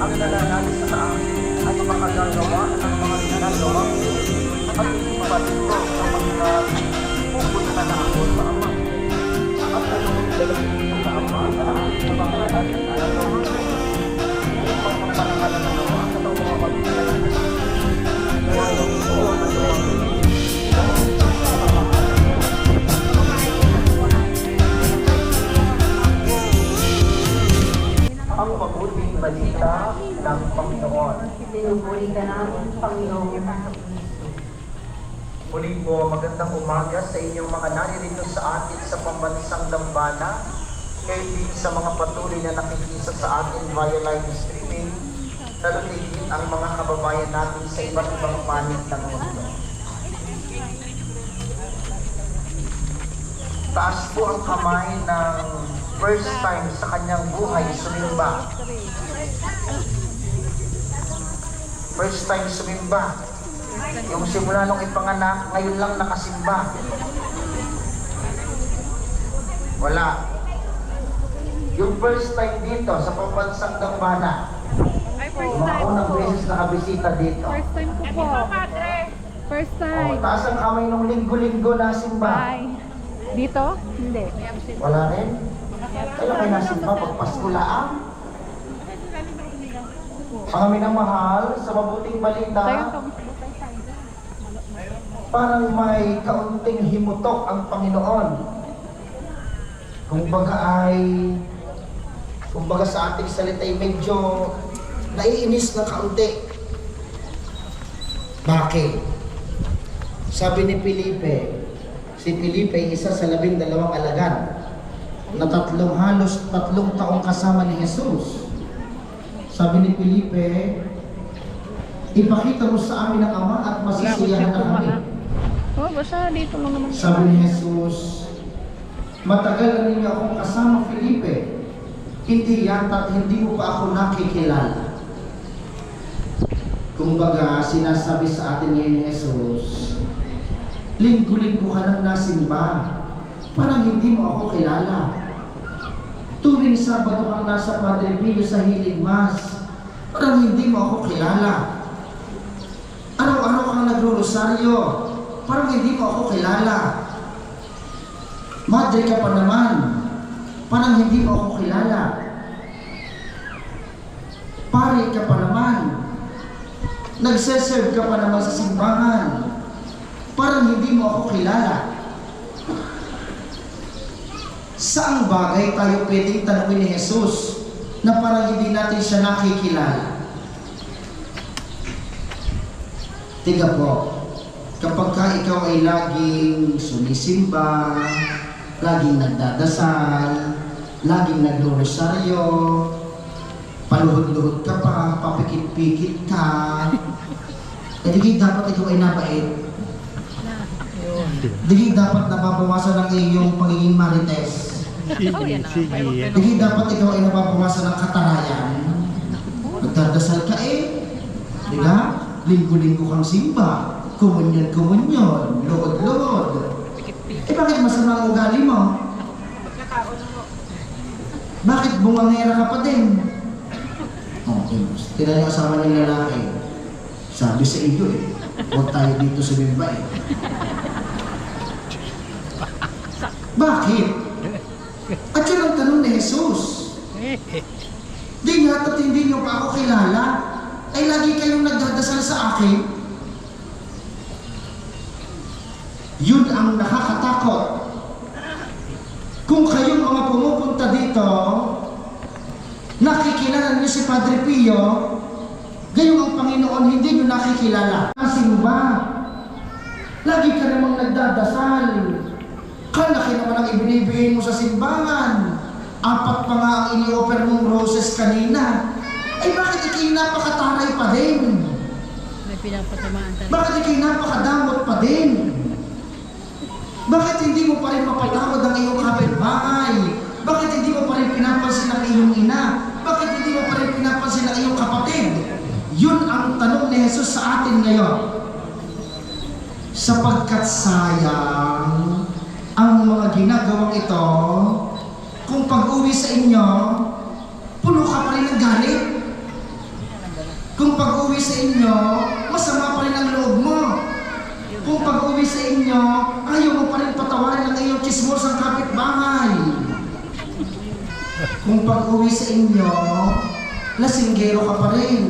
ang nananalis sa akin ay makagagawa ng mga ginagawa ko at ipapatito sa mga pupunta na ako sa Ama. At anong dalagin ko sa Ama sa mga ating ginagawa ko upang magpanangalan ng Ama sa mga pagkakalan. Kaya yung ito ang nagawa ko. Ang mabuting balita ng Panginoon. Pinupuri ka namin, Panginoon. Muli po, magandang umaga sa inyong mga naririto sa atin sa pambansang Dambana, kayo din sa mga patuloy na nakikisa sa atin via live streaming, lalo din ang mga kababayan natin sa iba't ibang panig ng mundo. Taas po ang kamay ng first time sa kanyang buhay sumimba. First time sumimba. Yung simula nung ipanganak, ngayon lang nakasimba. Wala. Yung first time dito sa pambansang Dambana, mga unang beses nakabisita dito. First time ko po. First time. Taas ang kamay nung linggo-linggo na simba. Bye. Dito? Hindi. Wala rin. Kailan kayo nasimba? Pag Pasko laang? Ang amin ang mahal sa mabuting balita, parang may kaunting himutok ang Panginoon. Kumbaga sa ating salita ay medyo naiinis na kaunti. Bakit? Sabi ni Felipe, si Felipe isa sa 12 alagad na halos 3 taong kasama ni Jesus. Sabi ni Felipe, ipakita mo sa amin ang Ama at masisiyahan na kami. Oh, basta dito lang naman. Sabi ni Jesus, matagal na ninyo akong kasama, Felipe. Hindi yata't hindi mo pa ako nakikilala. Kumbaga, sinasabi sa atin ngayon ni Jesus, linggo-linggo ka nang nasimba, parang hindi mo ako kilala. Tuwing Sabado kang nasa Padre Pio sa Hilig Mas, parang hindi mo ako kilala. Araw-araw kang nagro-rosaryo, parang hindi mo ako kilala. Madre ka pa naman, parang hindi mo ako kilala. Pare ka pa naman, nagseserve ka pa naman sa simbahan, parang hindi mo ako kilala. Saang bagay tayo pwedeng tanungin ni Jesus na parang hindi natin siya nakikilala? Tiga po, kapag ikaw ay laging sumisimba, laging nagdadasal, laging nagro-rosaryo, paluhod-luhod ka pa, papikit-pikit ka, dapat ikaw ay nabait. Dahil dapat nababawasan ng iyong pagiging marites. Dahil dapat ikaw ay nababawasan ng katarayan. Nagdadasal ka diba? Linggo-linggo kang simba, kumunyon-kumunyon, luhod-luhod. Bakit masama ang ugali mo? Bakit bungangera ka pa din? Okay, tinanong asawa ng lalaki. Sabi sa iyo huwag tayo dito sa bimba Bakit? At yun ang tanong ni Jesus. Di nga at hindi nyo pa ako kilala, ay lagi kayong nagdadasal sa akin. Yun ang nakakatakot. Kung kayong mga pumupunta dito, nakikilala niyo si Padre Pio, gayong ang Panginoon hindi nyo nakikilala. Kasimba, lagi ka namang nagdadasal. Kalaki naman ang ibinibigay mo sa simbahan. 4 pa nga ang ini-offer mong roses kanina. Ay bakit ikay napakataray pa din? May pinapatamaan tayo. Bakit ikay napakadamot pa din? Bakit hindi mo pa rin mapatawad ang iyong kapitbahay? Bakit hindi mo pa rin pinapansin ang iyong ina? Bakit hindi mo pa rin pinapansin ang iyong kapatid? Yun ang tanong ni Jesus sa atin ngayon. Sapagkat sayang ang mga ginagawang ito, kung pag-uwi sa inyo, puno ka pa rin ng galit. Kung pag-uwi sa inyo, masama pa rin ang loob mo. Kung pag-uwi sa inyo, ayaw mo pa rin patawarin ang iyong chismosang kapitbahay. Kung pag-uwi sa inyo, lasinggero ka pa rin,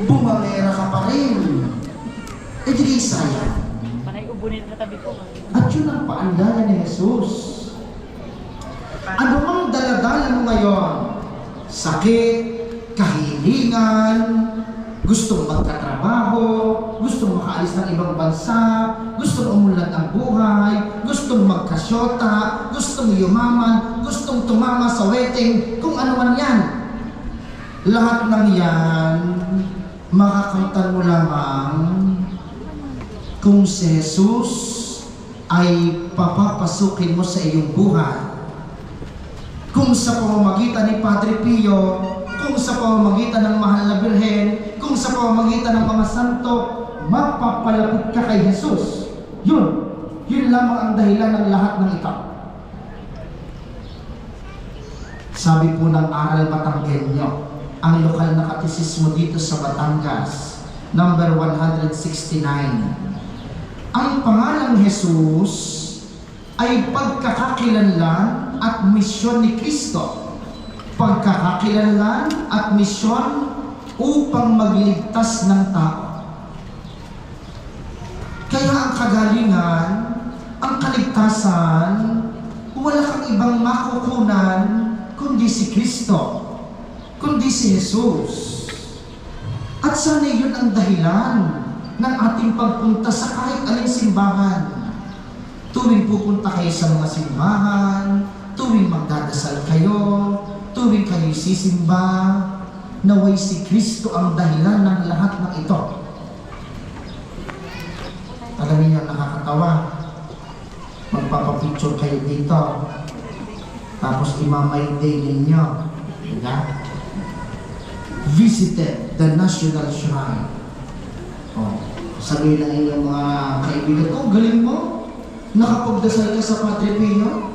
bumangera ka pa rin. E di sayang. Panay ubunin na tabi ko. At yun ang paandala ni Jesus. Ano ang daladala mo ngayon? Sakit, kahilingan, gustong magkatrabaho, gustong makaalis ng ibang bansa, gustong umunlad ang buhay, gustong magkasyota, gustong yumaman, gustong tumama sa wedding, kung ano man yan. Lahat ng yan, makakamtan mo lamang kung si Jesus ay papapasukin mo sa iyong buhay. Kung sa pamamagitan ni Padre Pio, kung sa pamamagitan ng Mahal na Birhen, kung sa pamamagitan ng mga santo, mapapalapit ka kay Jesus. Yun lamang ang dahilan ng lahat ng ito. Sabi po ng Aral Batanggenyo, ang lokal na katisismo dito sa Batangas, number 169. Ang pangalang Jesus ay pagkakakilanlan at misyon ni Kristo. Pagkakakilanlan at misyon upang magligtas ng tao. Kaya ang kagalingan, ang kaligtasan, wala kang ibang makukunan kundi si Kristo, kundi si Jesus. At sana yun ang dahilan ng ating pagpunta sa kahit aling simbahan. Tuwing pupunta kayo sa mga simbahan, tuwing magdadasal kayo, tuwing kayo sisimba, naway si Kristo ang dahilan ng lahat ng ito. Alam niyo, nakakatawa. Magpapapicture kayo dito, tapos imamay day ninyo. Diba? Visited the National Shrine. Oh, sabihin ng inyong mga kaibigan, oh, galing mo. Nakapagdasal ka sa Padre Pio?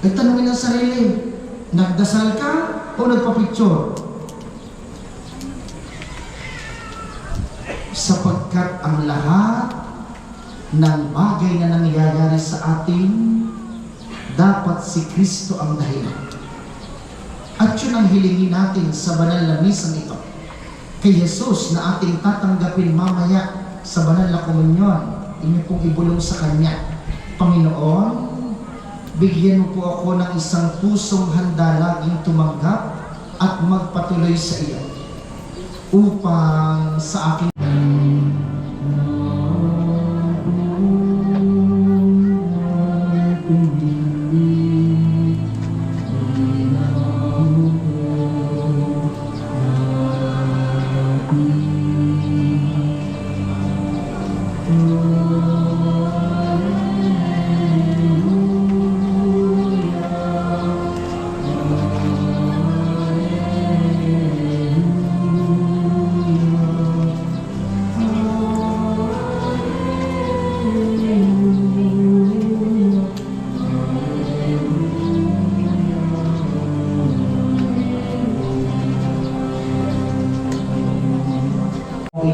Ay tanongin ang sarili, nagdasal ka o nagpapicture? Sapagkat ang lahat ng bagay na nangyayari sa atin, dapat si Kristo ang dahilan. At yun ang hilingin natin sa banal na misang ito. Kay Jesus na ating tatanggapin mamaya sa banal na komunyon, inyo pong ibulong sa Kanya. Panginoon, bigyan mo po ako ng isang pusong handa laging tumanggap at magpatuloy sa iyo upang sa aking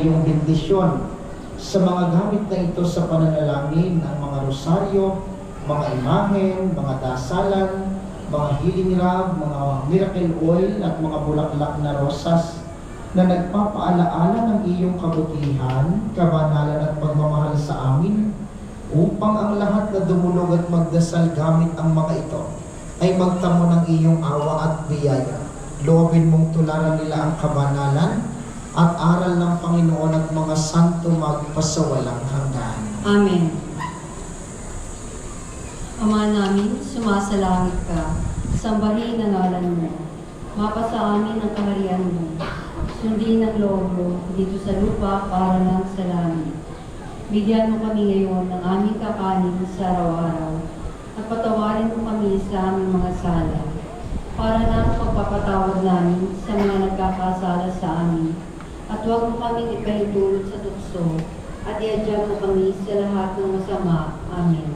iyong bendisyon sa mga gamit na ito sa pananalangin, ang mga rosaryo, mga imahen, mga dasalan, mga healing rag, mga miracle oil at mga bulaklak na rosas na nagpapaalaala ng iyong kabutihan, kabanalan at pagmamahal sa amin upang ang lahat na dumulog at magdasal gamit ang mga ito ay magtamo ng iyong awa at biyaya. Loobin mong tularan nila ang kabanalan at aral ng Panginoon at mga santo magpasawalang hanggan. Amen. Ama namin, sumasalangit ka, sambahin ang ngalan mo. Mapasa amin ang kaharian mo. Sundin ang loob mo dito sa lupa para lang sa langit. Bigyan mo kami ngayon ng aming kakanin sa araw-araw at patawarin mo kami sa aming mga sala para lang pagpapatawad namin sa mga nagkakasala sa amin. At huwag mo kaming ipahintulot sa tukso at iadya mo kami sa lahat ng masama. Amen.